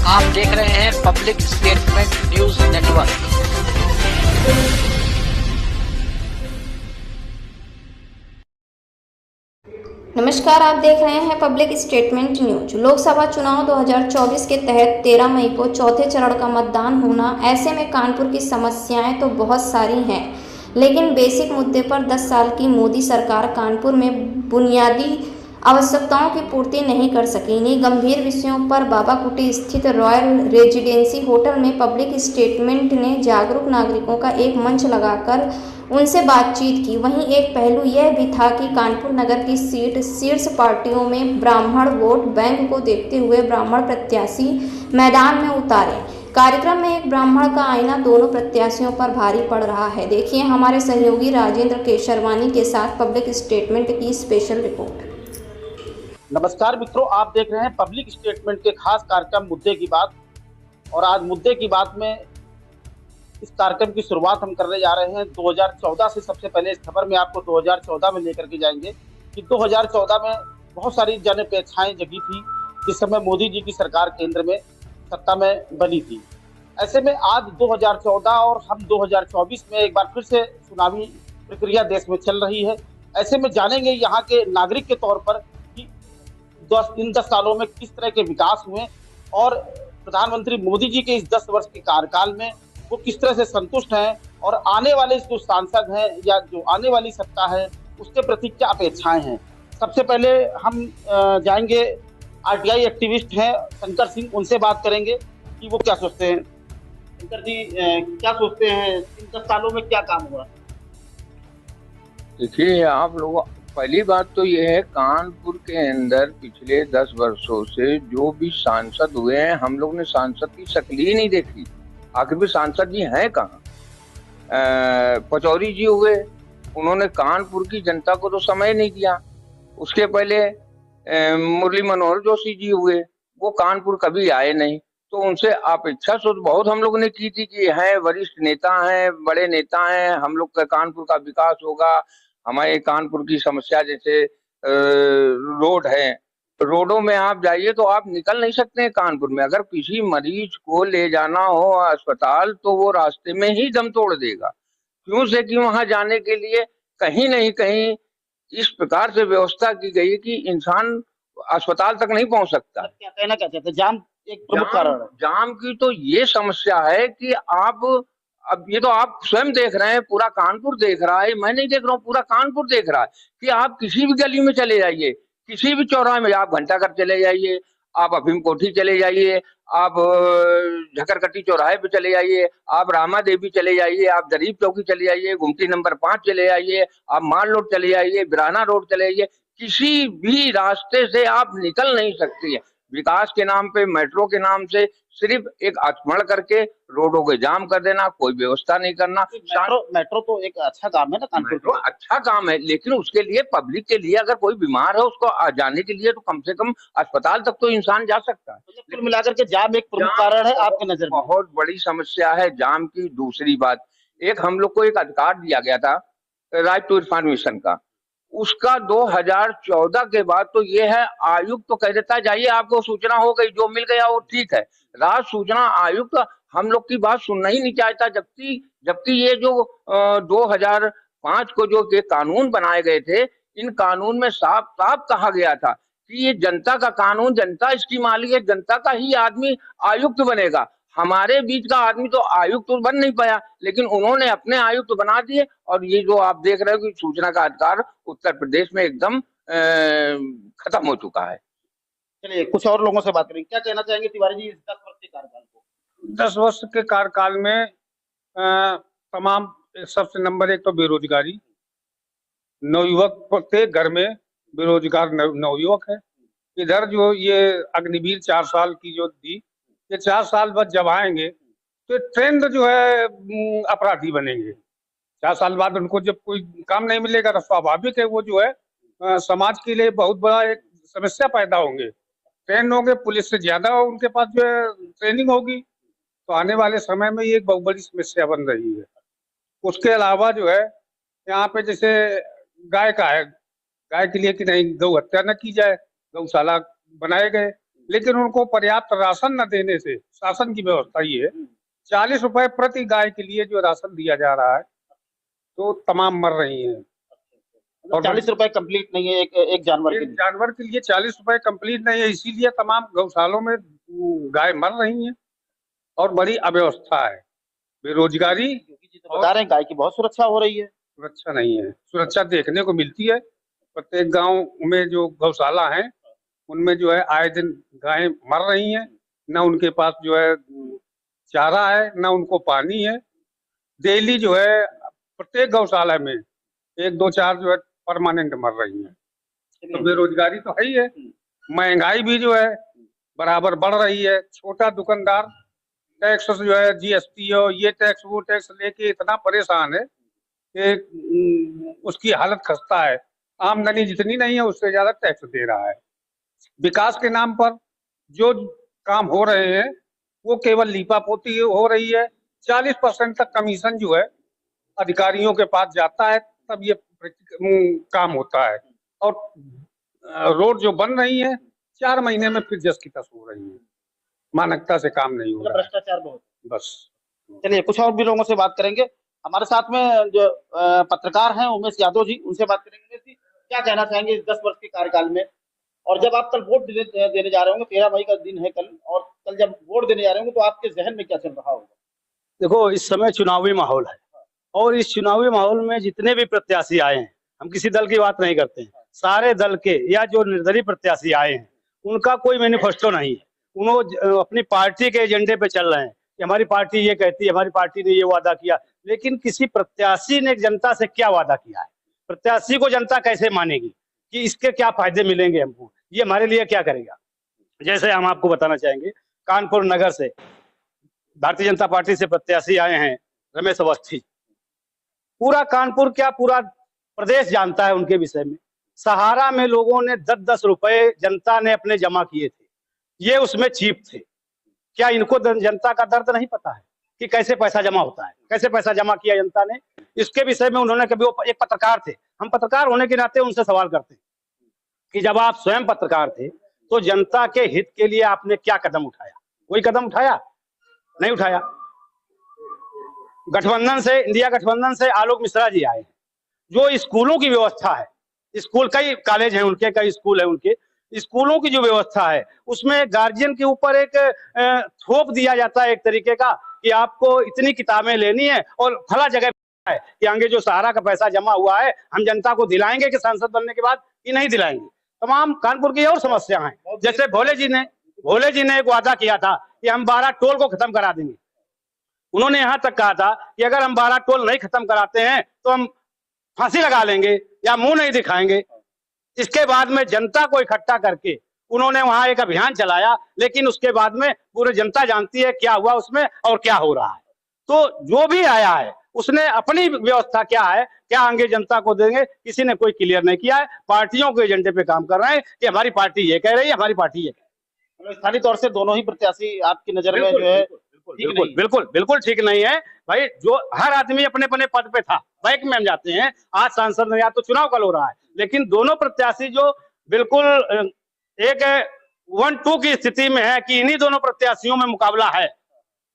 आप देख रहे हैं पब्लिक स्टेटमेंट न्यूज नेटवर्क। नमस्कार, आप देख रहे हैं पब्लिक स्टेटमेंट न्यूज। लोकसभा चुनाव 2024 के तहत 13 मई को चौथे चरण का मतदान होना। ऐसे में कानपुर की समस्याएं तो बहुत सारी हैं, लेकिन बेसिक मुद्दे पर 10 साल की मोदी सरकार कानपुर में बुनियादी आवश्यकताओं की पूर्ति नहीं कर सकी। इन्हीं गंभीर विषयों पर बाबाकुटी स्थित रॉयल रेजिडेंसी होटल में पब्लिक स्टेटमेंट ने जागरूक नागरिकों का एक मंच लगाकर उनसे बातचीत की। वहीं एक पहलू यह भी था कि कानपुर नगर की सीट शीर्ष पार्टियों में ब्राह्मण वोट बैंक को देखते हुए ब्राह्मण प्रत्याशी मैदान में उतारे। कार्यक्रम में एक ब्राह्मण का आईना दोनों प्रत्याशियों पर भारी पड़ रहा है। देखिए हमारे सहयोगी राजेंद्र केशरवानी के साथ पब्लिक स्टेटमेंट की स्पेशल रिपोर्ट। नमस्कार मित्रों, आप देख रहे हैं पब्लिक स्टेटमेंट के खास कार्यक्रम मुद्दे की बात। और आज मुद्दे की बात में इस कार्यक्रम की शुरुआत हम करने जा रहे हैं 2014 से। सबसे पहले इस खबर में आपको 2014 में लेकर के जाएंगे कि 2014 में बहुत सारी जन अपेक्षाएं जगी थी जिस समय मोदी जी की सरकार केंद्र में सत्ता में बनी थी। ऐसे में आज 2014 और हम 2024 में एक बार फिर से चुनावी प्रक्रिया देश में चल रही है। ऐसे में जानेंगे यहाँ के नागरिक के तौर पर कि इन 10 सालों में किस तरह के विकास हुए और प्रधानमंत्री मोदी जी के इस 10 वर्ष के कार्यकाल में वो किस तरह से संतुष्ट हैं और आने वाले जो सांसद हैं या जो आने वाली सत्ता है उसके प्रति क्या अपेक्षाएं हैं। सबसे पहले हम जाएंगे, आरटीआई एक्टिविस्ट हैं शंकर सिंह, उनसे बात करेंगे कि वो क्या सोचते हैं। शंकर जी, क्या सोचते हैं इन 10 सालों में क्या काम हुआ? देखिए, आप लोग, पहली बात तो ये है, कानपुर के अंदर पिछले 10 वर्षों से जो भी सांसद हुए हैं, हम लोग ने सांसद की शक्ल ही नहीं देखी। आखिर भी सांसद जी हैं कहाँ? पचौरी जी हुए, उन्होंने कानपुर की जनता को तो समय नहीं दिया। उसके पहले मुरली मनोहर जोशी जी हुए, वो कानपुर कभी आए नहीं। तो उनसे अपेक्षा तो बहुत हम लोग ने की थी कि हैं वरिष्ठ नेता हैं, बड़े नेता हैं, हम लोग का कानपुर का विकास होगा। हमारे कानपुर की समस्या जैसे रोड है, रोडों में आप जाइए तो आप निकल नहीं सकते हैं कानपुर में। अगर किसी मरीज को ले जाना हो अस्पताल तो वो रास्ते में ही दम तोड़ देगा। क्यों से कि वहां जाने के लिए कहीं नहीं कहीं इस प्रकार से व्यवस्था की गई है कि इंसान अस्पताल तक नहीं पहुंच सकता। क्या कहना क्या चाहते हैं? जाम एक प्रमुख कारण है। जाम की तो ये समस्या है कि आप, अब ये तो आप स्वयं देख रहे हैं, पूरा कानपुर देख रहा है, मैं नहीं देख रहा हूँ, पूरा कानपुर देख रहा है कि आप किसी भी गली में चले जाइए, किसी भी चौराहे में, आप घंटाघर चले जाइए, आप अफीम कोठी चले जाइए, आप झकरकट्टी चौराहे पे चले जाइए, आप रामा देवी चले जाइए, आप जरीफ चौकी चले जाइए, गुमटी नंबर 5 चले जाइए, आप माल रोड चले जाइए, बिराना रोड चले जाइए, किसी भी रास्ते से आप निकल नहीं सकती है। विकास के नाम पे, मेट्रो के नाम से सिर्फ एक आचमन करके रोडों के जाम कर देना, कोई व्यवस्था नहीं करना। मेट्रो तो एक अच्छा काम है ना कानपुर का, अच्छा काम है, लेकिन उसके लिए पब्लिक के लिए अगर कोई बीमार है उसको जाने के लिए तो कम से कम अस्पताल तक तो इंसान जा सकता है। कुल मिलाकर के जाम एक प्रमुख कारण है आपकी नजर में? बहुत बड़ी समस्या है जाम की। दूसरी बात, एक हम लोग को एक अधिकार दिया गया था राइट टू इन्फॉर्मेशन का, उसका 2014 के बाद तो ये है, आयुक्त तो कह देता है जाइए आपको सूचना हो गई, जो मिल गया वो ठीक है। राज्य सूचना आयुक्त हम लोग की बात सुनना ही नहीं चाहता, जबकि ये जो 2005 को जो ये कानून बनाए गए थे, इन कानून में साफ साफ कहा गया था कि ये जनता का कानून, जनता इसकी मालिक है, जनता का ही आदमी आयुक्त बनेगा। हमारे बीच का आदमी तो आयुक्त तो बन नहीं पाया, लेकिन उन्होंने अपने आयुक्त बना दिए। और ये जो आप देख रहे हो कि सूचना का अधिकार उत्तर प्रदेश में एकदम खत्म हो चुका है। चलिए कुछ और लोगों से बात करेंगे। क्या कहना चाहेंगे तिवारी जी इस 10 वर्ष के कार्यकाल को? 10 वर्ष के कार्यकाल में तमाम, सबसे नंबर 1 तो बेरोजगारी, नवयुवक प्रत्येक घर में बेरोजगार नवयुवक है। इधर जो ये अग्निवीर 4 साल की जो दी, ये 4 साल बाद जब आएंगे तो ट्रेंड जो है अपराधी बनेंगे। 4 साल बाद उनको जब कोई काम नहीं मिलेगा तो स्वाभाविक है वो जो है समाज के लिए बहुत बड़ा एक समस्या पैदा होंगे। ट्रेंड होंगे, पुलिस से ज्यादा उनके पास जो है ट्रेनिंग होगी, तो आने वाले समय में ये एक बहुत बड़ी समस्या बन रही है। उसके अलावा जो है यहाँ पे जैसे गाय का है, गाय के लिए कि नहीं गौ हत्या न की जाए, गौशाला बनाए गए, लेकिन उनको पर्याप्त राशन न देने से शासन की व्यवस्था ये है 40 रुपए प्रति गाय के लिए जो राशन दिया जा रहा है तो तमाम मर रही हैं। और 40 रुपए कंप्लीट नहीं है एक जानवर के एक लिए। जानवर के लिए 40 रुपए कंप्लीट नहीं है, इसीलिए तमाम गौशालों में गाय मर रही हैं और बड़ी अव्यवस्था है, बेरोजगारी। तो बता रहे हैं गाय की बहुत सुरक्षा हो रही है। सुरक्षा नहीं है, सुरक्षा देखने को मिलती है प्रत्येक गांव में जो गौशाला है उनमें जो है आए दिन गायें मर रही हैं, न उनके पास जो है चारा है न उनको पानी है। डेली जो है प्रत्येक गौशाला में 1 2 4 जो है परमानेंट मर रही हैं। तो बेरोजगारी तो है ही है, महंगाई भी जो है बराबर बढ़ रही है। छोटा दुकानदार टैक्स जो है जीएसटी हो ये टैक्स वो टैक्स लेके इतना परेशान है कि उसकी हालत खस्ता है। आमदनी जितनी नहीं है उससे ज्यादा टैक्स दे रहा है। विकास के नाम पर जो काम हो रहे हैं वो केवल लीपापोती हो रही है। 40% तक कमीशन जो है अधिकारियों के पास जाता है तब ये काम होता है। और रोड जो बन रही है 4 महीने में फिर जस की तस हो रही है। मानकता से काम नहीं हो रहा है, भ्रष्टाचार बहुत। बस। चलिए कुछ और भी लोगों से बात करेंगे। हमारे साथ में जो पत्रकार हैं उमेश यादव जी, उनसे बात करेंगे। उमेश जी, क्या कहना चाहेंगे इस 10 वर्ष के कार्यकाल में, और जब आप कल वोट देने जा रहे होंगे, 13 मई का दिन है कल, और कल जब वोट देने जा रहे होंगे तो आपके जहन में क्या चल रहा होगा? देखो, इस समय चुनावी माहौल है और इस चुनावी माहौल में जितने भी प्रत्याशी आए हैं, हम किसी दल की बात नहीं करते हैं, सारे दल के या जो निर्दलीय प्रत्याशी आए हैं उनका कोई मैनिफेस्टो नहीं है। उन्होंने अपनी पार्टी के एजेंडे पे चल रहे हैं कि हमारी पार्टी ये कहती है, हमारी पार्टी ने ये वादा किया, लेकिन किसी प्रत्याशी ने जनता से क्या वादा किया है, प्रत्याशी को जनता कैसे मानेगी कि इसके क्या फायदे मिलेंगे हमको, ये हमारे लिए क्या करेगा। जैसे हम आपको बताना चाहेंगे, कानपुर नगर से भारतीय जनता पार्टी से प्रत्याशी आए हैं रमेश अवस्थी। पूरा कानपुर क्या पूरा प्रदेश जानता है उनके विषय में। सहारा में लोगों ने 10-10 रुपए जनता ने अपने जमा किए थे, ये उसमें चीप थे। क्या इनको जनता का दर्द नहीं पता है कि कैसे पैसा जमा होता है, कैसे पैसा जमा किया जनता ने? इसके विषय में उन्होंने कभी, वो एक पत्रकार थे, हम पत्रकार होने के नाते उनसे सवाल करते हैं कि जब आप स्वयं पत्रकार थे तो जनता के हित के लिए आपने क्या कदम उठाया? कोई कदम उठाया? नहीं उठाया। गठबंधन से, इंडिया गठबंधन से आलोक मिश्रा जी आए हैं। जो स्कूलों की व्यवस्था है, स्कूल कई कॉलेज हैं उनके, कई स्कूल है उनके, स्कूलों की जो व्यवस्था है उसमें गार्जियन के ऊपर एक थोप दिया जाता है एक तरीके का कि आपको इतनी किताबें लेनी है और फला जगह है कि आगे जो सहारा का पैसा जमा हुआ है हम जनता को दिलाएंगे कि सांसद बनने के बाद कि नहीं दिलाएंगे। तमाम कानपुर की और समस्या हैं। जैसे भोले जी ने एक वादा किया था कि हम 12 टोल को खत्म करा देंगे। उन्होंने यहां तक कहा था कि अगर हम 12 टोल नहीं खत्म कराते हैं तो हम फांसी लगा लेंगे या मुंह नहीं दिखाएंगे। इसके बाद में जनता को इकट्ठा करके उन्होंने वहां एक अभियान चलाया, लेकिन उसके बाद में पूरी जनता जानती है क्या हुआ उसमें और क्या हो रहा है। तो जो भी आया है उसने अपनी व्यवस्था क्या है, क्या आगे जनता को देंगे, किसी ने कोई क्लियर नहीं किया है। पार्टियों के एजेंडे पे काम कर रहे हैं कि हमारी पार्टी ये कह रही है, हमारी पार्टी ये कह रही है। स्थानीय तौर से दोनों ही प्रत्याशी आपकी नजर में जो है बिल्कुल ठीक नहीं है भाई। जो हर आदमी अपने अपने पद पे था, बैक में हम जाते हैं, आज सांसद में, या तो चुनाव कल हो रहा है, लेकिन दोनों प्रत्याशी जो बिल्कुल एक 1-2 की स्थिति में है कि इन्हीं दोनों प्रत्याशियों में मुकाबला है,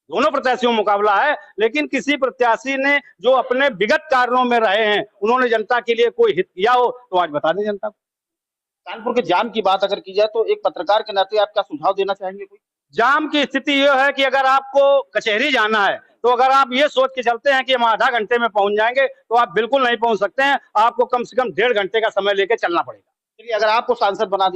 दोनों प्रत्याशियों में मुकाबला है। लेकिन किसी प्रत्याशी ने जो अपने विगत कारणों में रहे हैं, उन्होंने जनता के लिए कोई हित किया हो तो आज बता दें जनता को। कानपुर के जाम की बात अगर की जाए तो एक पत्रकार के नाते आप क्या सुझाव देना चाहेंगे? कोई जाम की स्थिति यह है कि अगर आपको कचहरी जाना है तो अगर आप ये सोच के चलते हैं कि हम आधा घंटे में पहुंच जाएंगे तो आप बिल्कुल नहीं पहुंच सकते हैं। आपको कम से कम 1.5 घंटे का समय लेके चलना पड़ेगा। चलिए, अगर आपको सांसद बना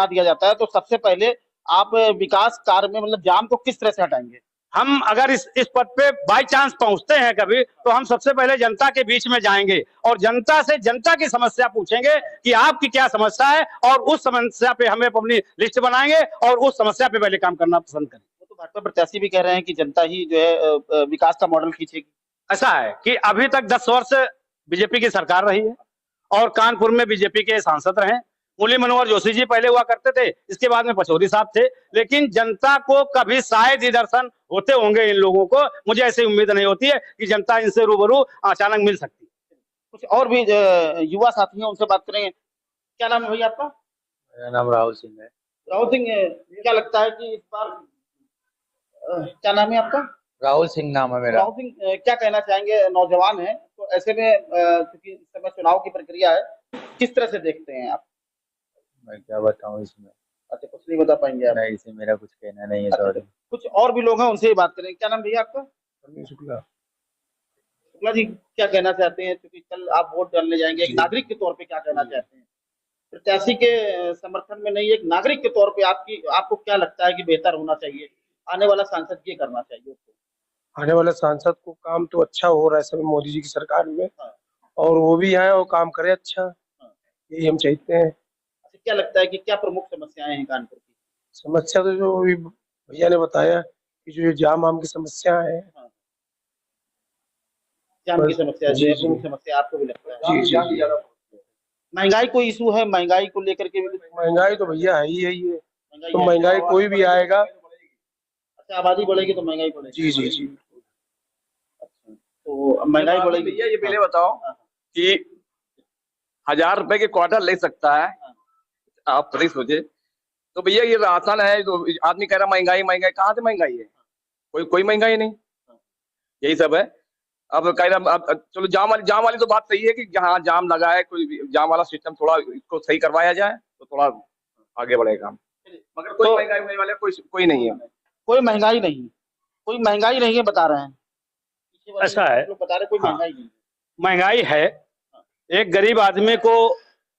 दिया जाता है तो सबसे पहले आप विकास कार्य में मतलब जाम को किस तरह से हटाएंगे? हम अगर इस पद पे बाई चांस पहुंचते हैं कभी, तो हम सबसे पहले जनता के बीच में जाएंगे और जनता से जनता की समस्या पूछेंगे कि आपकी क्या समस्या है, और उस समस्या पे हमें अपनी लिस्ट बनाएंगे और उस समस्या पे पहले काम करना पसंद करेंगे। वो तो भाजपा प्रत्याशी भी कह रहे हैं कि जनता ही जो है विकास का मॉडल खींचेगी। ऐसा है कि अभी तक 10 वर्ष बीजेपी की सरकार रही है और कानपुर में बीजेपी के सांसद रहे। मुरली मनोहर जोशी जी पहले हुआ करते थे, इसके बाद में पचौरी साहब थे, लेकिन जनता को कभी शायद ही दर्शन होते होंगे इन लोगों को। मुझे ऐसी उम्मीद नहीं होती है कि जनता इनसे रूबरू अचानक मिल सकती है। कुछ और भी युवा साथी हैं, उनसे बात करेंगे। क्या नाम है भैया आपका? मेरा नाम राहुल सिंह है। राहुल सिंह, क्या लगता है कि इस बार क्या नाम है आपका? राहुल सिंह नाम है मेरा। राहुल सिंह, क्या कहना चाहेंगे? नौजवान हैं तो ऐसे में क्योंकि इस समय चुनाव की प्रक्रिया है, किस तरह से देखते हैं आप? मैं क्या बताऊं इसमें। अच्छा, कुछ नहीं बता पाएंगे आप? नहीं, इसमें मेरा कुछ कहना नहीं है, अच्छा, सॉरी। कुछ और भी लोग हैं, उनसे ही बात करें। क्या नाम भैया आपका? शुक्ला। शुक्ला जी, क्या कहना चाहते हैं? क्योंकि कल आप वोट डालने जाएंगे, एक नागरिक के तौर पे क्या कहना चाहते हैं? प्रत्याशी के समर्थन में नहीं, एक नागरिक के तौर पे आपको क्या लगता है कि बेहतर होना चाहिए? आने वाला सांसद ये करना चाहिए उसको? आने वाले सांसद को काम तो अच्छा हो रहा है समय मोदी जी की सरकार में, हाँ। और वो भी आए और काम करे अच्छा, यही हम चाहते हैं। अच्छा, क्या लगता है कि क्या प्रमुख समस्याएं हैं कानपुर की? समस्या तो जो अभी भैया ने बताया कि जो ये जाम आम की समस्या है, जाम की समस्या जी, जो है जी। प्रमुख समस्या आपको भी लगता है? जी जी। महंगाई कोई इशू है? महंगाई को लेकर के भी कुछ? महंगाई तो भैया है ही है ये, तो है। महंगाई कोई भी आएगा। अच्छा, आबादी बढ़ेगी तो महंगाई बढ़ेगी। जी जी जी। अच्छा, तो महंगाई बढ़ेगी। भैया ये पहले बताओ कि 1000 रुपए के क्वार्टर ले सकता है, आप खुद ही सोचे। तो भैया ये राशन है, तो आदमी कह रहा महंगाई महंगाई, कहाँ से महंगाई है? कोई महंगाई नहीं, यही सब है। अब कह रहा अब चलो जाम वाली तो बात सही है कि जहाँ जाम लगा है, कोई जाम वाला सिस्टम थोड़ा इसको सही करवाया जाए तो थोड़ा आगे बढ़ेगा, मगर कोई महंगाई होने वाला कोई नहीं है। कोई महंगाई नहीं, कोई महंगाई नहीं है बता रहे हैं। पीछे वाले ऐसा है। लोग बता रहे हैं कोई महंगाई नहीं है। महंगाई है, एक गरीब आदमी को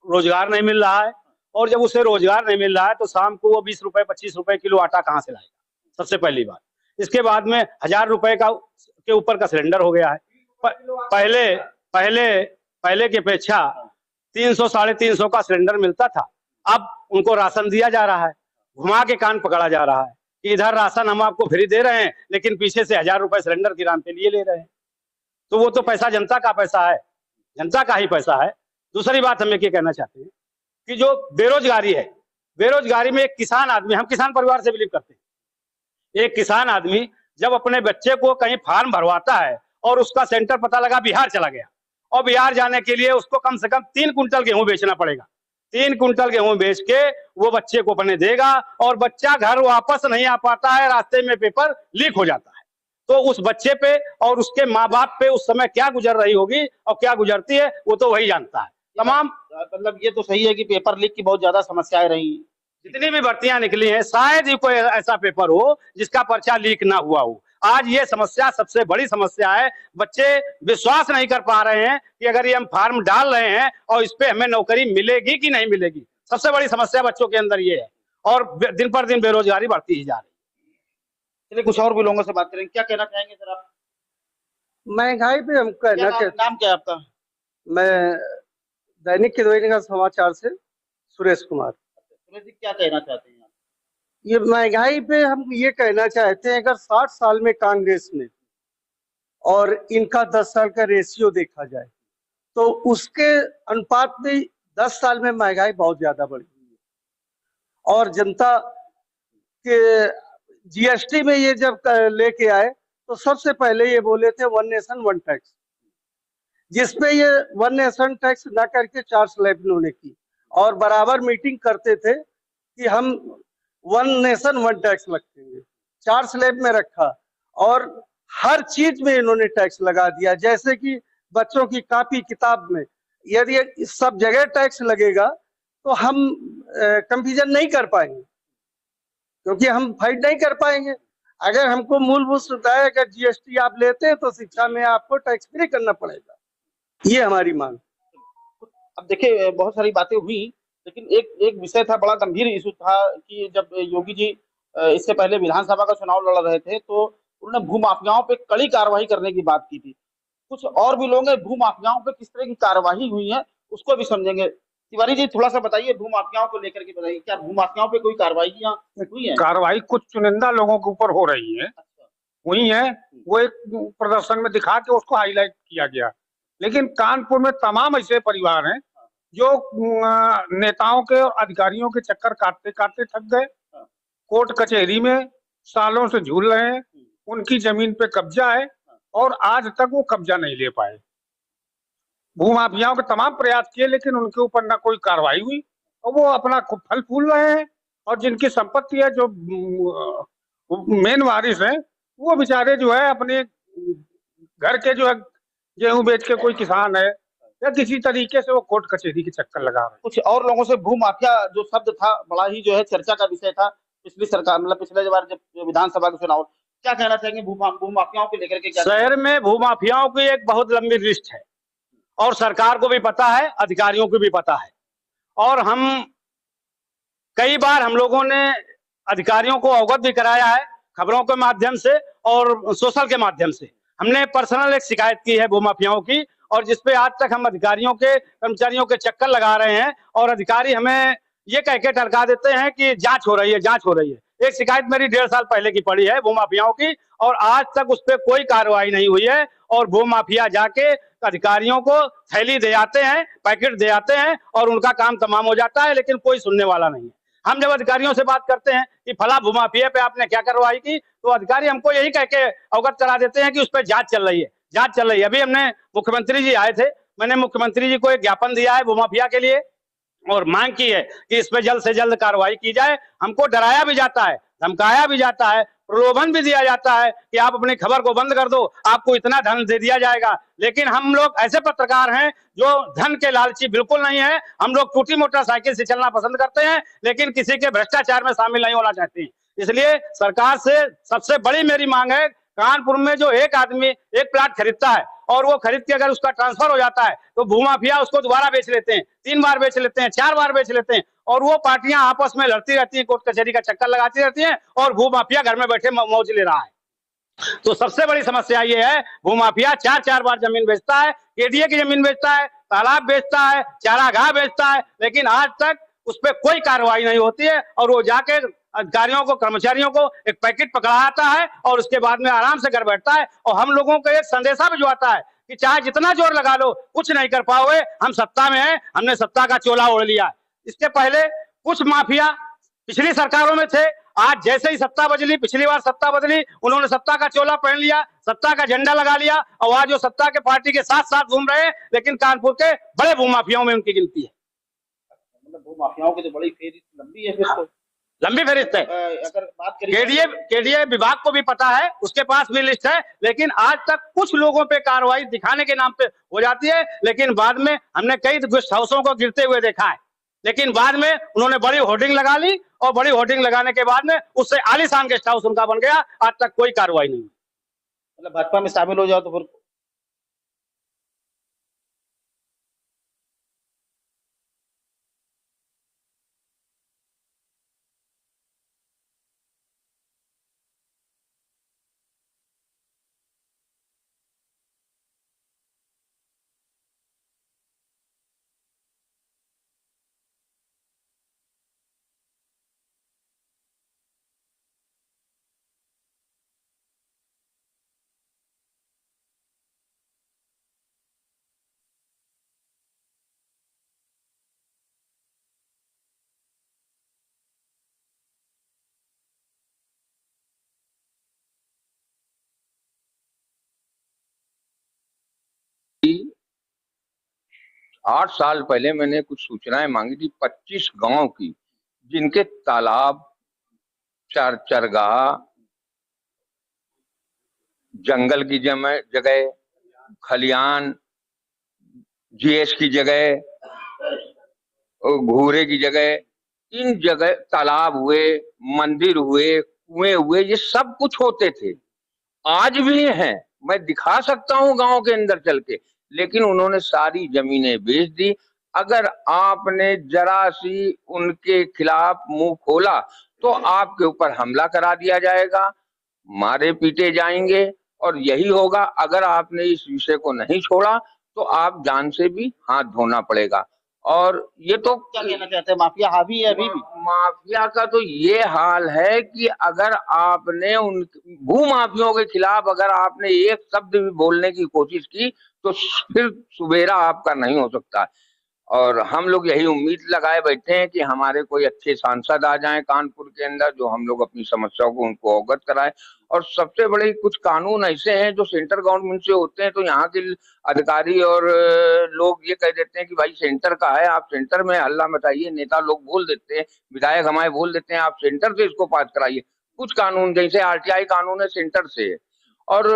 रोजगार नहीं मिल रहा है, और जब उसे रोजगार नहीं मिल रहा है तो शाम को वो 20 रुपए 25 रुपए किलो आटा कहाँ से लाएगा? सबसे पहली बात। इसके बाद में 1000 रुपए के ऊपर का सिलेंडर हो गया है। पहले की अपेक्षा 300 350 का सिलेंडर मिलता था, अब उनको राशन दिया जा रहा है, घुमा के कान पकड़ा जा रहा है कि इधर राशन हम आपको फ्री दे रहे हैं, लेकिन पीछे से 1000 रुपए सिलेंडर की नाम पे लिए ले रहे हैं। तो वो तो पैसा जनता का पैसा है, जनता का ही पैसा है। दूसरी बात हम ये कहना चाहते हैं कि जो बेरोजगारी है, बेरोजगारी में एक किसान आदमी, हम किसान परिवार से बिलीव करते हैं, एक किसान आदमी जब अपने बच्चे को कहीं फार्म भरवाता है और उसका सेंटर पता लगा बिहार चला गया, और बिहार जाने के लिए उसको कम से कम 3 कुंटल गेहूं बेचना पड़ेगा। 3 कुंटल गेहूं बेच के वो बच्चे को अपने देगा, और बच्चा घर वापस नहीं आ पाता है, रास्ते में पेपर लीक हो जाता है। तो उस बच्चे पे और उसके माँ बाप पे उस समय क्या गुजर रही होगी और क्या गुजरती है, वो तो वही जानता है। तमाम मतलब ये तो सही है कि पेपर लीक की बहुत ज्यादा समस्याएं रही। जितनी भी भर्तियां निकली हैं, शायद ही कोई ऐसा पेपर हो जिसका पर्चा लीक ना हुआ हो। आज ये समस्या सबसे बड़ी समस्या है। बच्चे विश्वास नहीं कर पा रहे हैं कि अगर ये हम फार्म डाल रहे हैं और इस पे हमें नौकरी मिलेगी कि नहीं मिलेगी। सबसे बड़ी समस्या बच्चों के अंदर ये है, और दिन पर दिन बेरोजगारी बढ़ती ही जा रही है। चलिए कुछ और भी लोगों से बात करेंगे। क्या कहना चाहेंगे सर आप? महंगाई पे हम कहना नाम क्या है आपका? मैं दैनिक के समाचार से सुरेश कुमार। सुरेश जी, क्या कहना चाहते हैं आप? ये महंगाई पे हम ये कहना चाहते हैं, अगर 60 साल में कांग्रेस में और इनका 10 साल का रेशियो देखा जाए तो उसके अनुपात में 10 साल में महंगाई बहुत ज्यादा बढ़ी हुई है। और जनता के जीएसटी में ये जब लेके आए तो सबसे पहले ये बोले थे 1 नेशन 1 टैक्स, जिसपे ये 1 नेशन टैक्स ना करके 4 स्लैब इन्होंने की, और बराबर मीटिंग करते थे कि हम 1 नेशन 1 टैक्स रखेंगे। 4 स्लैब में रखा, और हर चीज में इन्होंने टैक्स लगा दिया। जैसे कि बच्चों की कॉपी किताब में यदि सब जगह टैक्स लगेगा तो हम कंपेरिजन नहीं कर पाएंगे, क्योंकि हम फाइट नहीं कर पाएंगे। अगर हमको मूलभूत सुविधाएं, अगर जीएसटी आप लेते हैं तो शिक्षा में आपको टैक्स फ्री करना पड़ेगा, ये हमारी मांग। अब देखिए बहुत सारी बातें हुई, लेकिन एक विषय था, बड़ा गंभीर इशू था कि जब योगी जी इससे पहले विधानसभा का चुनाव लड़ रहे थे तो उन्होंने भूमाफियाओं पे कड़ी कार्रवाई करने की बात की थी। कुछ और भी लोग हैं, भूमाफियाओं पे किस तरह की कार्रवाई हुई है उसको भी समझेंगे। तिवारी जी, थोड़ा सा बताइए भूमाफियाओं को लेकर के, बताइए क्या भूमाफियाओं पे कोई कार्रवाई हुई है? कार्रवाई कुछ चुनिंदा लोगों के ऊपर हो रही है, हुई है, वो एक प्रदर्शन में दिखा के उसको हाईलाइट किया गया। लेकिन कानपुर में तमाम ऐसे परिवार हैं जो नेताओं के और अधिकारियों के चक्कर काटते काटते थक गए, कोर्ट कचहरी में सालों से झूल रहे हैं, उनकी जमीन पे कब्जा है और आज तक वो कब्जा नहीं ले पाए। भूमाफियाओं के तमाम प्रयास किए, लेकिन उनके ऊपर ना कोई कार्रवाई हुई, और वो अपना फल फूल रहे हैं और जिनकी संपत्ति है, जो मेन वारिस है, वो बेचारे जो है अपने घर के जो है गेहूं बेच के, कोई किसान है या किसी तरीके से वो कोर्ट कचहरी के चक्कर लगा रहे हैं। कुछ और लोगों से भू माफिया जो शब्द था बड़ा ही जो है चर्चा का विषय था पिछली सरकार, मतलब पिछले बार जब विधानसभा के चुनाव, क्या कहना चाहेंगे भू माफियाओं को लेकर के? क्या शहर में भू माफियाओं की एक बहुत लंबी लिस्ट है और सरकार को भी पता है, अधिकारियों को भी पता है। और कई बार हम लोगों ने अधिकारियों को अवगत भी कराया है, खबरों के माध्यम से और सोशल के माध्यम से। हमने पर्सनल एक शिकायत की है भू माफियाओं की, और जिसपे आज तक हम अधिकारियों के, कर्मचारियों के चक्कर लगा रहे हैं और अधिकारी हमें ये कह के टरका देते हैं कि जांच हो रही है, जांच हो रही है। एक शिकायत मेरी 1.5 साल पहले की पड़ी है भू माफियाओं की, और आज तक उस पर कोई कार्रवाई नहीं हुई है। और भू माफिया जाके अधिकारियों को थैली दे आते हैं, पैकेट दे आते हैं और उनका काम तमाम हो जाता है, लेकिन कोई सुनने वाला नहीं है। हम जब अधिकारियों से बात करते हैं कि फला भू माफिया पे आपने क्या कार्रवाई की, तो अधिकारी हमको यही कह के अवगत करा देते हैं कि उस पर जांच चल रही है, जांच चल रही है। अभी हमने मुख्यमंत्री जी आए थे, मैंने मुख्यमंत्री जी को एक ज्ञापन दिया है भू माफिया के लिए और मांग की है कि इस पे जल्द से जल्द कार्रवाई की जाए। हमको डराया भी जाता है, धमकाया भी जाता है, प्रलोभन भी दिया जाता है कि आप अपनी खबर को बंद कर दो, आपको इतना धन दे दिया जाएगा। लेकिन हम लोग ऐसे पत्रकार हैं जो धन के लालची बिल्कुल नहीं है। हम लोग टूटी मोटरसाइकिल से चलना पसंद करते हैं, लेकिन किसी के भ्रष्टाचार में शामिल नहीं होना चाहते हैं। इसलिए सरकार से सबसे बड़ी मेरी मांग है, कानपुर में जो एक आदमी एक प्लाट खरीदता है और वो खरीद के अगर उसका ट्रांसफर हो जाता है तो भू माफिया उसको दोबारा बेच लेते हैं, 3 बार बेच लेते हैं, 4 बार बेच लेते हैं, और वो पार्टियां आपस में लड़ती रहती हैं, कोर्ट कचहरी का चक्कर लगाती रहती हैं और भू माफिया घर में बैठे मौज ले रहा है। तो सबसे बड़ी समस्या ये है, भू माफिया 4-4 बार जमीन बेचता है, केडीए की जमीन बेचता है, तालाब बेचता है, चारागाह बेचता है, लेकिन आज तक उस पर कोई कार्रवाई नहीं होती है। और वो जाके अधिकारियों को, कर्मचारियों को एक पैकेट पकड़ाता है और उसके बाद में आराम से घर बैठता है। और हम लोगों को एक संदेशा भिजवाता है कि चाहे जितना जोर लगा लो कुछ नहीं कर पाओगे, हम सत्ता में हैं, हमने सत्ता का चोला ओढ़ लिया। इसके पहले कुछ माफिया पिछली सरकारों में थे, आज जैसे ही सत्ता बदली, पिछली बार सत्ता बदली, उन्होंने सत्ता का चोला पहन लिया, सत्ता का झंडा लगा लिया और आज जो सत्ता के पार्टी के साथ साथ घूम रहे हैं, लेकिन कानपुर के बड़े भू माफियाओं में उनकी गिनती है। मतलब भू माफियाओं की तो बड़ी फेरिस्त लंबी है, फिर तो लंबी फेरिस्त है। अगर बात करिए केडीए विभाग को भी पता है, उसके पास भी लिस्ट है, लेकिन आज तक कुछ लोगों पे कार्रवाई दिखाने के नाम पे हो जाती है। लेकिन बाद में हमने कई गेस्ट हाउसों को गिरते हुए देखा है, लेकिन बाद में उन्होंने बड़ी होर्डिंग लगा ली और बड़ी होर्डिंग लगाने के बाद में उससे आलीशान गेस्ट हाउस उनका बन गया, आज तक कोई कार्रवाई नहीं। मतलब भाजपा में शामिल हो जाओ तो फिर कि 8 साल पहले मैंने कुछ सूचनाएं मांगी थी 25 गांव की, जिनके तालाब, चरगाह, जंगल की जगह, खलियान, जीएस की जगह, घूरे की जगह, इन जगह तालाब हुए, मंदिर हुए, कुएं हुए, ये सब कुछ होते थे, आज भी हैं। मैं दिखा सकता हूं गांव के अंदर चल के, लेकिन उन्होंने सारी जमीनें बेच दी। अगर आपने जरा सी उनके खिलाफ मुंह खोला तो आपके ऊपर हमला करा दिया जाएगा, मारे पीटे जाएंगे, और यही होगा। अगर आपने इस विषय को नहीं छोड़ा तो आप जान से भी हाथ धोना पड़ेगा। और ये तो क्या कहना चाहते हैं, माफिया हावी है अभी भी? माफिया का तो ये हाल है कि अगर आपने उन भू माफियाओं के खिलाफ अगर आपने एक शब्द भी बोलने की कोशिश की तो फिर सुबेरा आपका नहीं हो सकता। और हम लोग यही उम्मीद लगाए बैठे हैं कि हमारे कोई अच्छे सांसद आ जाएं कानपुर के अंदर, जो हम लोग अपनी समस्याओं को उनको अवगत कराएं। और सबसे बड़े कुछ कानून ऐसे हैं जो सेंट्रल गवर्नमेंट से होते हैं, तो यहाँ के अधिकारी और लोग ये कह देते हैं कि भाई सेंटर का है, आप सेंटर में हल्ला मचाइए। नेता लोग बोल देते हैं, विधायक हमारे बोल देते हैं, आप सेंटर से इसको पास कराइए। कुछ कानून जैसे आरटीआई कानून है, सेंटर से है, और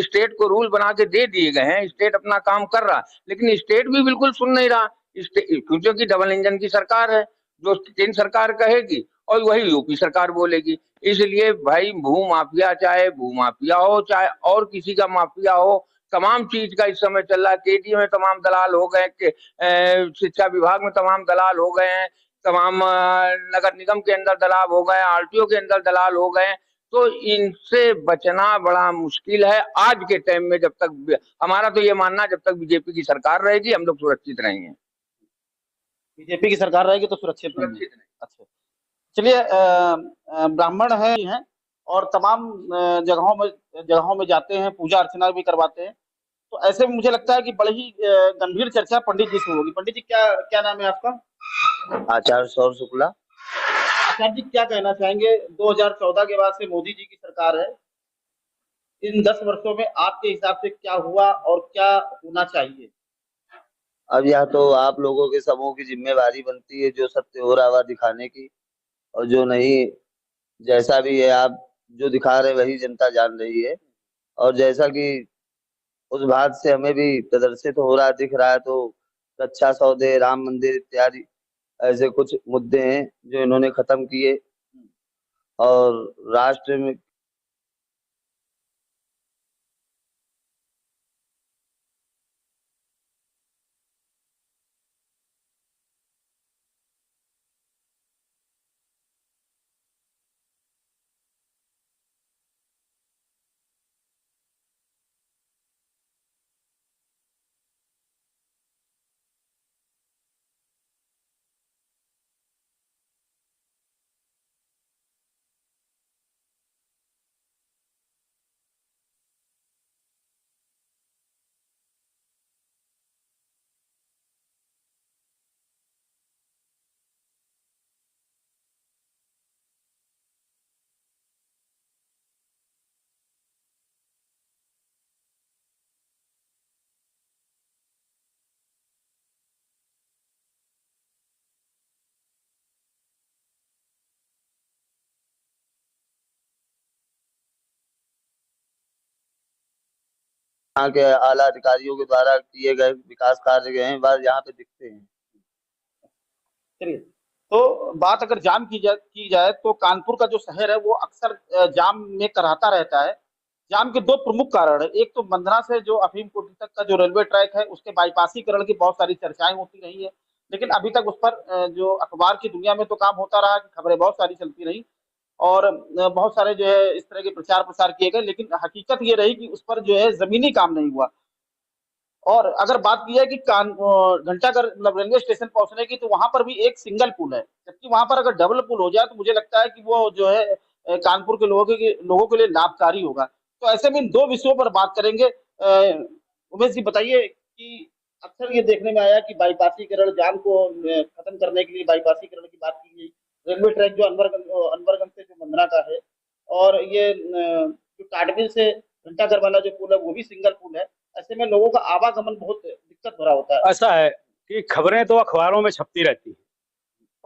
स्टेट को रूल बना के दे दिए गए हैं। स्टेट अपना काम कर रहा, लेकिन स्टेट भी बिल्कुल सुन नहीं रहा, क्योंकि डबल इंजन की सरकार है। जो केंद्र सरकार कहेगी और वही यूपी सरकार बोलेगी। इसलिए भाई भू माफिया, चाहे भू माफिया हो चाहे और किसी का माफिया हो, तमाम चीज का इस समय चल रहा है। केटीए में तमाम दलाल हो गए, शिक्षा विभाग में तमाम दलाल हो गए हैं, तमाम नगर निगम के अंदर दलाल हो गए, आरटीओ के अंदर दलाल हो गए। तो इनसे बचना बड़ा मुश्किल है आज के टाइम में। जब तक हमारा तो ये मानना, जब तक बीजेपी की सरकार रहेगी हम लोग सुरक्षित रहेंगे। बीजेपी की सरकार रहेगी तो सुरक्षित रहेंगे। अच्छा, चलिए, ब्राह्मण हैं और तमाम जगहों में जाते हैं, पूजा अर्चना भी करवाते हैं। तो ऐसे में मुझे लगता है कि बड़ी ही गंभीर चर्चा पंडित जी से होगी। पंडित जी, क्या नाम है आपका? आचार्य सौर शुक्ला। आचार्य जी, क्या कहना चाहेंगे? 2014 के बाद से मोदी जी की सरकार है। इन 10 वर्षों में आपके हिसाब से क्या हुआ और क्या होना चाहिए? अब यह तो आप लोगों के समूह की जिम्मेवारी बनती है जो सत्य हो रहा हुआ दिखाने की, और जो नहीं, जैसा भी है आप जो दिखा रहे वही जनता जान रही है। और जैसा कि उस बात से हमें भी प्रदर्शित हो रहा दिख रहा है, तो रक्षा सौदे, राम मंदिर इत्यादि ऐसे कुछ मुद्दे हैं जो इन्होंने खत्म किए। और राष्ट्र में यहाँ के आला अधिकारियों के द्वारा किए गए विकास कार्य गए हैं, बस यहाँ पे दिखते हैं। चलिए, तो बात अगर जाम की जाए तो कानपुर का जो शहर है वो अक्सर जाम में कराता रहता है। जाम के 2 प्रमुख कारण है। एक तो मंदना से जो अफीम कोठी तक का जो रेलवे ट्रैक है उसके बाईपासीकरण की बहुत सारी चर्चाएं होती रही है, लेकिन अभी तक उस पर जो अखबार की दुनिया में तो काम होता रहा, खबरें बहुत सारी चलती रही और बहुत सारे जो है इस तरह के प्रचार प्रसार किए गए, लेकिन हकीकत ये रही कि उस पर जो है जमीनी काम नहीं हुआ। और अगर बात की जाए कि घंटाघर मतलब रेलवे स्टेशन पहुंचने की, तो वहां पर भी एक सिंगल पुल है, जबकि वहां पर अगर डबल पुल हो जाए तो मुझे लगता है कि वो जो है कानपुर के लोगों के लिए लाभकारी होगा। तो ऐसे में इन 2 विषयों पर बात करेंगे। उमेश जी, बताइए कि अक्सर ये देखने में आया कि बाईपासीकरण, जाम को खत्म करने के लिए बाईपासीकरण की बात की गई। रेलवे ट्रैक जो अनवरगंज से जो मंदना का है, और ये जो काटबिल से घंटाघर वाला जो पुल है वो भी सिंगल पुल है। ऐसे में लोगों का आवागमन बहुत दिक्कत भरा होता है। ऐसा है कि खबरें तो अखबारों में छपती रहती हैं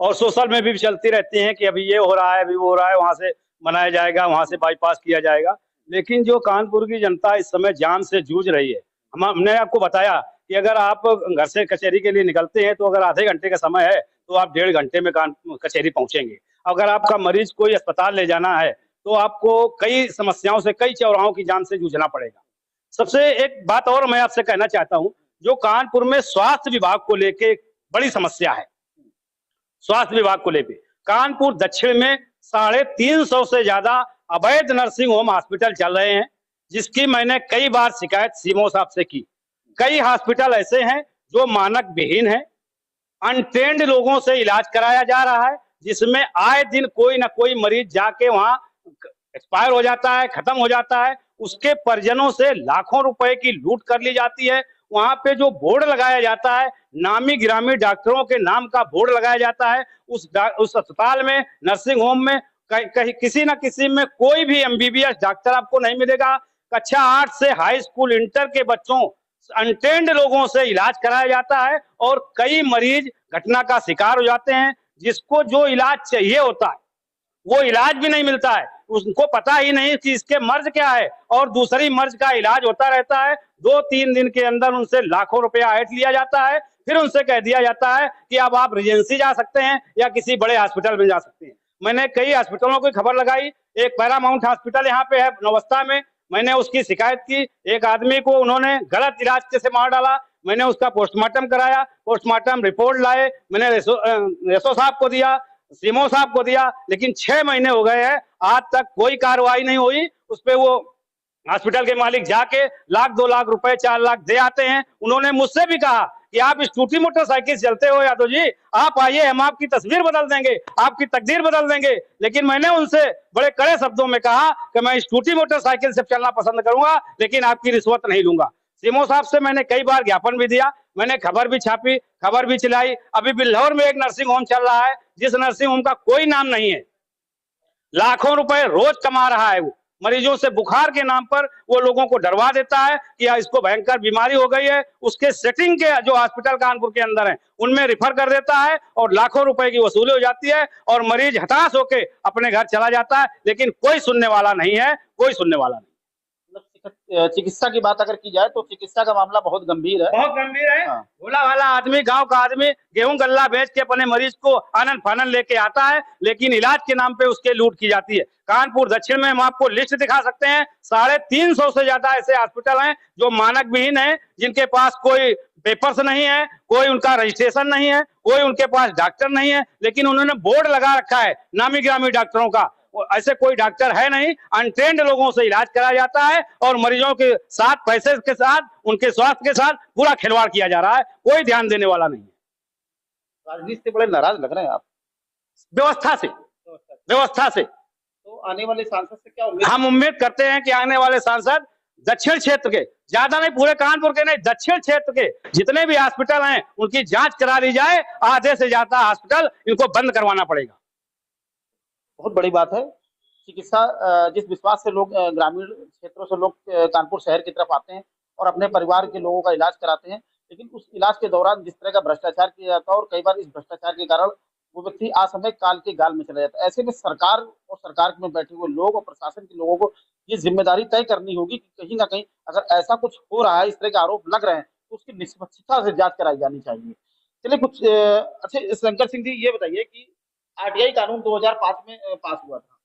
और सोशल में भी चलती रहती हैं कि अभी ये हो रहा है, अभी वो हो रहा है, वहां से बनाया जाएगा, वहां से बाईपास किया जाएगा। लेकिन जो कानपुर की जनता इस समय जाम से जूझ रही है, हमने आपको बताया कि अगर आप घर से कचहरी के लिए निकलते हैं तो अगर आधे घंटे का समय है तो आप 1.5 घंटे में कचहरी पहुंचेंगे। अगर आपका मरीज कोई अस्पताल ले जाना है तो आपको कई समस्याओं से, कई चौराहों की जाम से जूझना पड़ेगा। सबसे एक बात और मैं आपसे कहना चाहता हूं, जो कानपुर में स्वास्थ्य विभाग को लेके बड़ी समस्या है। स्वास्थ्य विभाग को लेके कानपुर दक्षिण में 350 से ज्यादा अवैध नर्सिंग होम हॉस्पिटल चल रहे हैं, जिसकी मैंने कई बार शिकायत सीएमओ साहब से की। कई हॉस्पिटल ऐसे हैं जो मानक विहीन है, अनट्रेंड लोगों से इलाज कराया जा रहा है, जिसमें आए दिन कोई ना कोई मरीज जाके वहां एक्सपायर हो जाता है, खत्म हो जाता है। उसके परिजनों से लाखों रुपए की लूट कर ली जाती है, वहां पे जो बोर्ड लगाया जाता है, नामी गिरामी डॉक्टरों के नाम का बोर्ड लगाया जाता है, उस अस्पताल में, नर्सिंग होम में कहीं किसी ना किसी में कोई भी एमबीबीएस डॉक्टर आपको नहीं मिलेगा। कक्षा 8 से हाई स्कूल इंटर के बच्चों, अनट्रेंड लोगों से इलाज कराया जाता है और कई मरीज घटना का शिकार हो जाते हैं। जिसको जो इलाज चाहिए होता है वो इलाज भी नहीं मिलता है, उनको पता ही नहीं कि इसके मर्ज क्या है, और दूसरी मर्ज का इलाज होता रहता है। 2-3 दिन के अंदर उनसे लाखों रुपया ऐंठ लिया जाता है, फिर उनसे कह दिया जाता है कि अब आप रिजेंसी जा सकते हैं या किसी बड़े हॉस्पिटल में जा सकते हैं। मैंने कई हॉस्पिटलों की खबर लगाई, एक पैरामाउंट हॉस्पिटल यहाँ पे है नौवस्था में, मैंने उसकी शिकायत की। एक आदमी को उन्होंने गलत इलाज से मार डाला, मैंने उसका पोस्टमार्टम कराया, पोस्टमार्टम रिपोर्ट लाए, मैंने रेसो साहब को दिया, सीमो साहब को दिया, लेकिन 6 महीने हो गए हैं, आज तक कोई कार्रवाई नहीं हुई। उस पे वो हॉस्पिटल के मालिक जाके 1-2 लाख रुपए, 4 लाख दे आते हैं। उन्होंने मुझसे भी कहा कि आप स्कूटी मोटरसाइकिल चलते हो यादव जी, आप आइए, हम आपकी तस्वीर बदल देंगे, आपकी तकदीर बदल देंगे। लेकिन मैंने उनसे बड़े कड़े शब्दों में कहा कि मैं स्कूटी मोटरसाइकिल से चलना पसंद करूंगा, लेकिन आपकी रिश्वत नहीं लूंगा। सीमो साहब से मैंने कई बार ज्ञापन भी दिया, मैंने खबर भी छापी, खबर भी चलाई। अभी बिल्हौर में एक नर्सिंग होम चल रहा है, जिस नर्सिंग होम का कोई नाम नहीं है, लाखों रुपए रोज कमा रहा है। वो मरीजों से बुखार के नाम पर वो लोगों को डरवा देता है कि इसको भयंकर बीमारी हो गई है, उसके सेटिंग के जो हॉस्पिटल कानपुर के अंदर है उनमें रिफर कर देता है और लाखों रुपए की वसूली हो जाती है और मरीज हताश होकर अपने घर चला जाता है। लेकिन कोई सुनने वाला नहीं है, कोई सुनने वाला नहीं। चिकित्सा की बात अगर की जाए तो चिकित्सा का मामला बहुत गंभीर है, बहुत गंभीर है। हाँ। भोला वाला आदमी, गांव का आदमी गेहूं गल्ला बेच के अपने मरीज को आनंद फानंद लेके आता है, लेकिन इलाज के नाम पे उसके लूट की जाती है। कानपुर दक्षिण में हम आपको लिस्ट दिखा सकते हैं, 350 से ज्यादा ऐसे हॉस्पिटल हैं जो मानक विहीन है, जिनके पास कोई पेपर्स नहीं है, कोई उनका रजिस्ट्रेशन नहीं है, कोई उनके पास डॉक्टर नहीं है, लेकिन उन्होंने बोर्ड लगा रखा है नामी गिरामी डॉक्टरों का। ऐसे कोई डॉक्टर है नहीं, अनट्रेंड लोगों से इलाज कराया जाता है और मरीजों के साथ, पैसे के साथ, उनके स्वास्थ्य के साथ पूरा खिलवाड़ किया जा रहा है, कोई ध्यान देने वाला नहीं है। राजनीति से बड़े नाराज लग रहे हैं आप। व्यवस्था से तो आने वाले सांसद से क्या उम्मीद? हम उम्मीद करते हैं कि आने वाले सांसद दक्षिण क्षेत्र के, ज्यादा नहीं, पूरे कानपुर के नहीं, दक्षिण क्षेत्र के जितने भी हॉस्पिटल हैं उनकी जांच करा दी जाए। आधे से ज्यादा हॉस्पिटल इनको बंद करवाना पड़ेगा। बहुत बड़ी बात है। चिकित्सा, जिस विश्वास से लोग ग्रामीण क्षेत्रों से लोग कानपुर शहर की तरफ आते हैं और अपने परिवार के लोगों का इलाज कराते हैं, लेकिन उस इलाज के दौरान जिस तरह का भ्रष्टाचार किया जाता है और कई बार इस भ्रष्टाचार के कारण वो व्यक्ति असमय काल के गाल में चला जाता है। ऐसे में सरकार और सरकार में बैठे हुए लोग और प्रशासन के लोगों को ये जिम्मेदारी तय करनी होगी कि कहीं ना कहीं अगर ऐसा कुछ हो रहा है, इस तरह के आरोप लग रहे हैं, तो उसकी निष्पक्षता से जांच कराई जानी चाहिए। चलिए कुछ अच्छे, शंकर सिंह जी ये बताइए कि आरटीआई कानून 2005 में पास हुआ था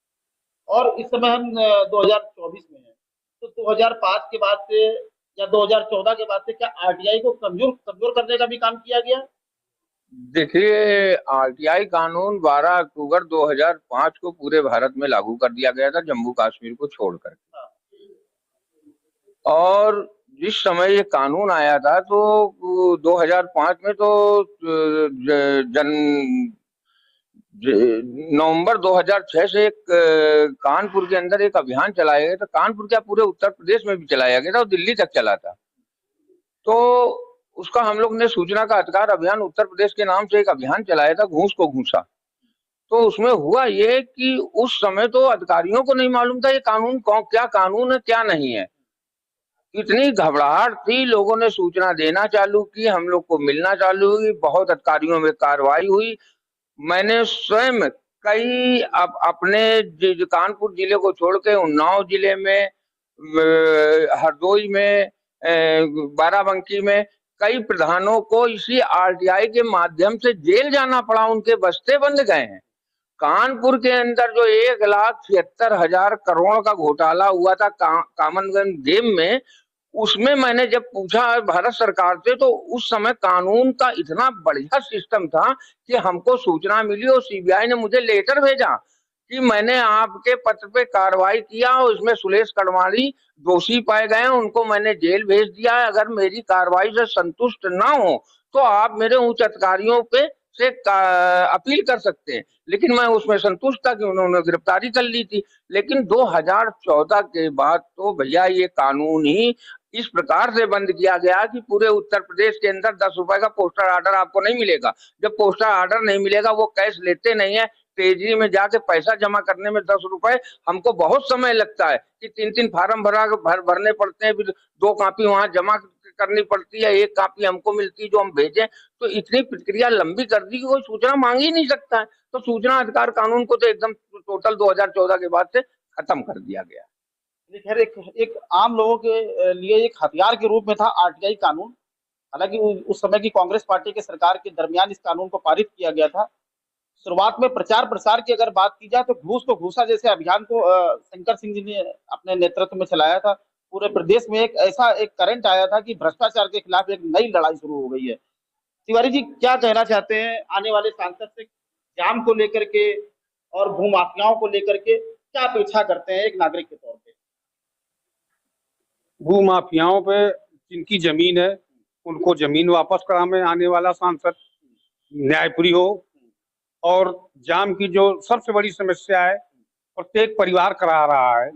और इस समय हम 2024 में हैं, तो 2005 के बाद से या 2014 के बाद से क्या आरटीआई को कमजोर करने का भी काम किया गया? देखिए, आरटीआई कानून 12 अक्टूबर 2005 को पूरे भारत में लागू कर दिया गया था, जम्मू कश्मीर को छोड़कर। और जिस समय ये कानून आया था तो 2005 में तो नवंबर 2006 से एक कानपुर के अंदर एक अभियान चलाया गया था। कानपुर क्या, पूरे उत्तर प्रदेश में भी चलाया गया था और दिल्ली तक चला था। तो उसका हम लोग ने सूचना का अधिकार अभियान उत्तर प्रदेश के नाम से एक अभियान चलाया था, घूस को घूसा। तो उसमें हुआ ये कि उस समय तो अधिकारियों को नहीं मालूम था ये कानून क्या कानून है क्या नहीं है। इतनी घबराहट थी, लोगों ने सूचना देना चालू की, हम लोग को मिलना चालू हुई, बहुत अधिकारियों में कार्रवाई हुई। मैंने स्वयं कई अपने कानपुर जिले को छोड़ के उन्नाव जिले में, हरदोई में, बाराबंकी में कई प्रधानों को इसी आरटीआई के माध्यम से जेल जाना पड़ा, उनके बस्ते बंद गए हैं। कानपुर के अंदर जो 1,76,000 करोड़ का घोटाला हुआ था कॉमनवेल्थ गेम में, उसमें मैंने जब पूछा भारत सरकार से तो उस समय कानून का इतना बढ़िया सिस्टम था कि हमको सूचना मिली और सीबीआई ने मुझे लेटर भेजा कि मैंने आपके पत्र पे कार्रवाई किया और इसमें सुरेश कड़वाणी दोषी पाए गए हैं, उनको मैंने जेल भेज दिया है। अगर मेरी कार्रवाई से संतुष्ट ना हो तो आप मेरे उच्च अधिकारियों पे से अपील कर सकते हैं। लेकिन मैं उसमें संतुष्ट था कि उन्होंने गिरफ्तारी कर ली थी। लेकिन 2014 के बाद तो भैया ये कानून ही इस प्रकार से बंद किया गया कि पूरे उत्तर प्रदेश के अंदर 10 रुपए का पोस्टर ऑर्डर आपको नहीं मिलेगा। जब पोस्टर ऑर्डर नहीं मिलेगा, वो कैश लेते नहीं है, तेजी में जाके पैसा जमा करने में 10 रुपए हमको बहुत समय लगता है कि 3-3 फार्म भरने पड़ते हैं, फिर 2 कॉपी वहां जमा करनी पड़ती है, 1 कॉपी हमको मिलती है जो हम भेजें। तो इतनी प्रक्रिया लंबी कर दी कि कोई सूचना मांग ही नहीं सकता है। तो सूचना अधिकार कानून को तो एकदम टोटल 2014 के बाद से खत्म कर दिया गया। खैर एक आम लोगों के लिए एक हथियार के रूप में था आरटीआई कानून। हालांकि उस समय की कांग्रेस पार्टी के सरकार के दरमियान इस कानून को पारित किया गया था। शुरुआत में प्रचार प्रसार की अगर बात की जाए तो घूस को घूसा जैसे अभियान को शंकर सिंह जी ने अपने नेतृत्व में चलाया था। पूरे प्रदेश में एक ऐसा करंट आया था कि भ्रष्टाचार के खिलाफ एक नई लड़ाई शुरू हो गई है। तिवारी जी क्या कहना चाहते हैं आने वाले सांसद से जाम को लेकर के और भूमाफियाओं को लेकर के, क्या अपेक्षा करते हैं एक नागरिक के तौर पे? भूमाफियाओं पे जिनकी जमीन है उनको जमीन वापस कराने आने वाला सांसद न्यायपुरी हो। और जाम की जो सबसे बड़ी समस्या है, प्रत्येक परिवार करा रहा है,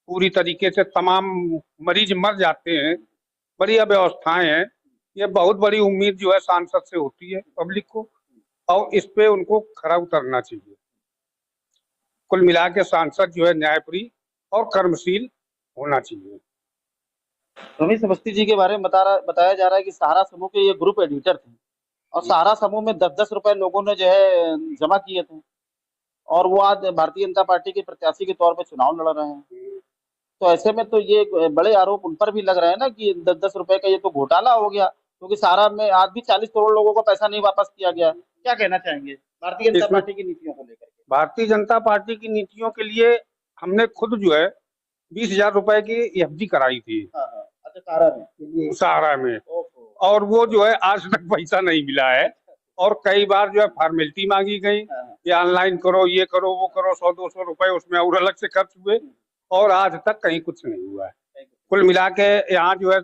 पूरी तरीके से तमाम मरीज मर जाते हैं, बड़ी अव्यवस्थाएं हैं। ये बहुत बड़ी उम्मीद जो है सांसद से होती है पब्लिक को, और इस पे उनको खरा उतरना चाहिए। कुल मिला के सांसद जो है न्यायप्रिय और कर्मशील होना चाहिए। रमेश अवस्थी जी के बारे में बताया जा रहा है कि सहारा समूह के ये ग्रुप एडिटर थे और सहारा समूह में 10-10 रुपए लोगों ने जो है जमा किए थे और वो आज भारतीय जनता पार्टी के प्रत्याशी के तौर पे चुनाव लड़ रहे हैं। तो ऐसे में तो ये बड़े आरोप उन पर भी लग रहे हैं ना कि 10-10 रुपए का ये तो घोटाला हो गया, क्योंकि सहारा में आज भी 40 करोड़ लोगों को पैसा नहीं वापस किया गया। क्या कहना चाहेंगे भारतीय जनता पार्टी की नीतियों को लेकर? भारतीय जनता पार्टी की नीतियों के लिए हमने खुद जो है 20,000 रुपए की एफडी कराई थी। अच्छा, सहारा में, और वो जो है आज तक पैसा नहीं मिला है। और कई बार जो है फॉर्मेलिटी मांगी गई कि ऑनलाइन करो, ये करो, वो करो, 100-200 रुपए उसमें और अलग से खर्च हुए, और आज तक कहीं कुछ नहीं हुआ है। कुल मिला के यहाँ जो है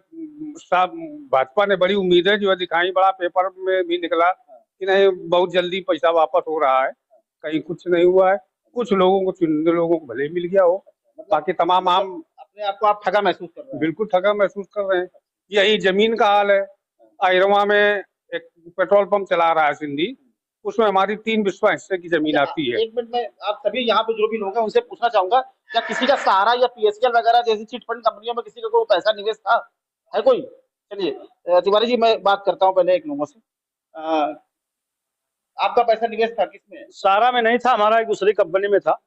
सब भाजपा ने बड़ी उम्मीदें जो है दिखाई, बड़ा पेपर में भी निकला कि नहीं बहुत जल्दी पैसा वापस हो रहा है, कहीं कुछ नहीं हुआ है। कुछ लोगों को, चुनिंदे लोगों को भले मिल गया हो, बाकी तमाम आम अपने आप को आप ठगा महसूस कर रहे हैं? बिल्कुल ठगा महसूस कर रहे हैं। यही जमीन का हाल है। अहिरवा में एक पेट्रोल पंप चला रहा है सिंधी, उसमें हमारी 3 बिस्वा हिस्से की जमीन आती है। एक मिनट में आप सभी यहाँ पे जो भी लोग हैं उनसे पूछना चाहूंगा, क्या किसी का सहारा या पीएसएल वगैरह जैसी चिट फंड कंपनियों में किसी का कोई पैसा निवेश था, है कोई? चलिए तिवारी जी, मैं बात करता हूँ पहले एक लोगों से। आपका पैसा निवेश था किसमें? सहारा में नहीं था, हमारा एक दूसरी कंपनी में था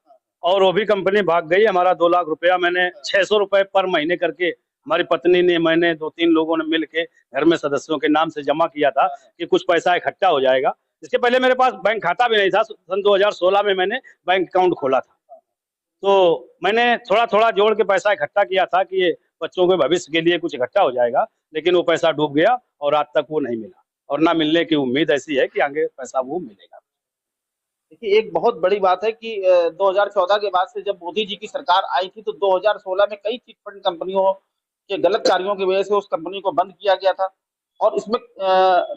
और वो भी कंपनी भाग गई। हमारा 2 लाख रुपया मैंने 600 रुपए पर महीने करके हमारी पत्नी ने, मैंने, 2-3 लोगों ने मिल के घर में सदस्यों के नाम से जमा किया था कि कुछ पैसा इकट्ठा हो जाएगा। इसके पहले मेरे पास बैंक खाता भी नहीं था। सन 2016 में मैंने बैंक अकाउंट खोला था, तो मैंने थोड़ा थोड़ा जोड़ के पैसा इकट्ठा किया था कि ये बच्चों के भविष्य के लिए कुछ इकट्ठा हो जाएगा, लेकिन वो पैसा डूब गया और आज तक वो नहीं मिला, और ना मिलने की उम्मीद ऐसी है कि आगे पैसा वो मिलेगा। देखिए, एक बहुत बड़ी बात है कि 2014 के बाद से जब मोदी जी की सरकार आई थी तो 2016 में कई चिट फंड कंपनियों के गलत कार्यों की वजह से उस कंपनी को बंद किया गया था, और इसमें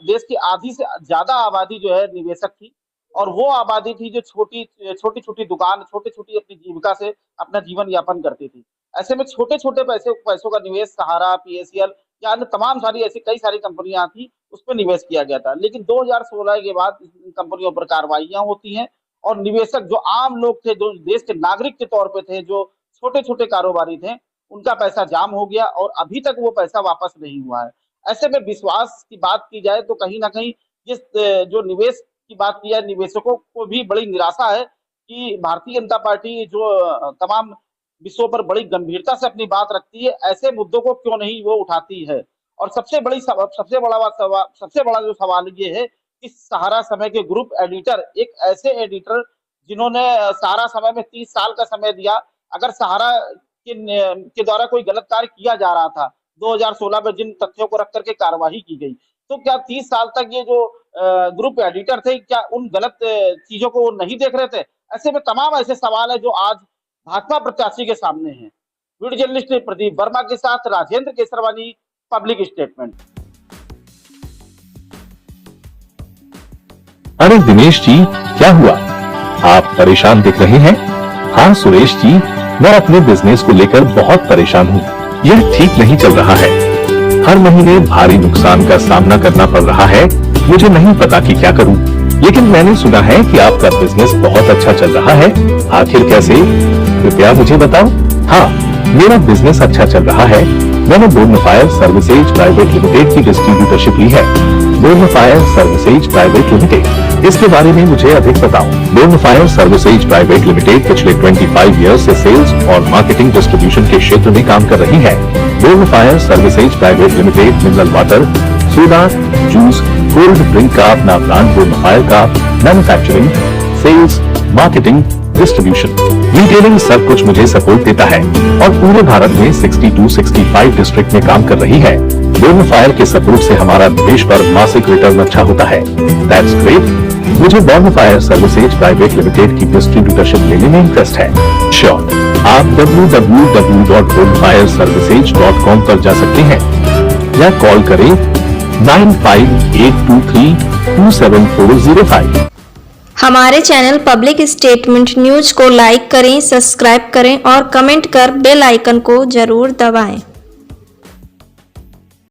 देश की आधी से ज्यादा आबादी जो है निवेशक थी, और वो आबादी थी जो छोटी छोटी दुकान, छोटी छोटी अपनी जीविका से अपना जीवन यापन करती थी। ऐसे में छोटे छोटे पैसों का निवेश सहारा, पीएसएल या अन्य तमाम सारी ऐसी कई सारी कंपनियां थी, उस पर निवेश किया गया था। लेकिन 2016 के बाद इन कंपनियों पर कार्रवाइयां होती हैं और निवेशक जो आम लोग थे, जो देश के नागरिक के तौर पे थे, जो छोटे छोटे कारोबारी थे, उनका पैसा जाम हो गया और अभी तक वो पैसा वापस नहीं हुआ है। ऐसे में विश्वास की बात की जाए तो कहीं ना कहीं जिस जो निवेश की बात की जाए, निवेशकों को भी बड़ी निराशा है कि भारतीय जनता पार्टी जो तमाम विषयों पर बड़ी गंभीरता से अपनी बात रखती है, ऐसे मुद्दों को क्यों नहीं वो उठाती है। और सबसे बड़ा जो सवाल ये है कि सहारा समय के ग्रुप एडिटर, एक ऐसे एडिटर जिन्होंने सहारा समय में 30 साल का समय दिया, अगर सहारा के द्वारा कोई गलत कार्य किया जा रहा था 2016 में जिन तथ्यों को रख करके कार्यवाही की गई, तो क्या 30 साल तक ये जो ग्रुप एडिटर थे, क्या उन गलत चीजों को नहीं देख रहे थे? ऐसे में तमाम ऐसे सवाल है जो आज भाजपा प्रत्याशी के सामने हैं। वीडियो जर्नलिस्ट प्रदीप वर्मा के साथ राजेंद्र केसरवानी, पब्लिक स्टेटमेंट। अरे दिनेश जी, क्या हुआ? आप परेशान दिख रहे हैं। हाँ सुरेश जी, मैं अपने बिजनेस को लेकर बहुत परेशान हूँ। यह ठीक नहीं चल रहा है। हर महीने भारी नुकसान का सामना करना पड़ रहा है। मुझे नहीं पता कि क्या करूं, लेकिन मैंने सुना है कि आपका बिजनेस बहुत अच्छा चल रहा है। आखिर कैसे, कृपया मुझे बताओ। हाँ, मेरा बिजनेस अच्छा चल रहा है। मैंने बोर्नफायर सर्विसेज प्राइवेट लिमिटेड की डिस्ट्रीब्यूटरशिप ली है। बोर्नफायर सर्विसेज प्राइवेट लिमिटेड, इसके बारे में मुझे अधिक बताओ। बोर्नफायर सर्विसेज प्राइवेट लिमिटेड पिछले 25 ईयर्स से सेल्स और मार्केटिंग डिस्ट्रीब्यूशन के क्षेत्र में काम कर रही है। Bornfire services private limited mineral water, soda, juice, cold drink का अपना ब्रांड बोर्नफायर का manufacturing, sales, marketing, distribution, retailing सब कुछ मुझे सपोर्ट देता है और पूरे भारत में 62-65 डिस्ट्रिक्ट में काम कर रही है। बोर्नफायर के सपोर्ट से हमारा निवेश पर मासिक रिटर्न अच्छा होता है। That's great. मुझे बोर्नफायर सर्विसेज प्राइवेट लिमिटेड की डिस्ट्रीब्यूटरशिप लेने में इंटरेस्ट है। श्योर, आप www.bournfireservices.com पर जा सकते हैं या कॉल करें 9582327405। हमारे चैनल पब्लिक स्टेटमेंट न्यूज को लाइक करें, सब्सक्राइब करें और कमेंट कर बेल आइकन को जरूर दबाएं।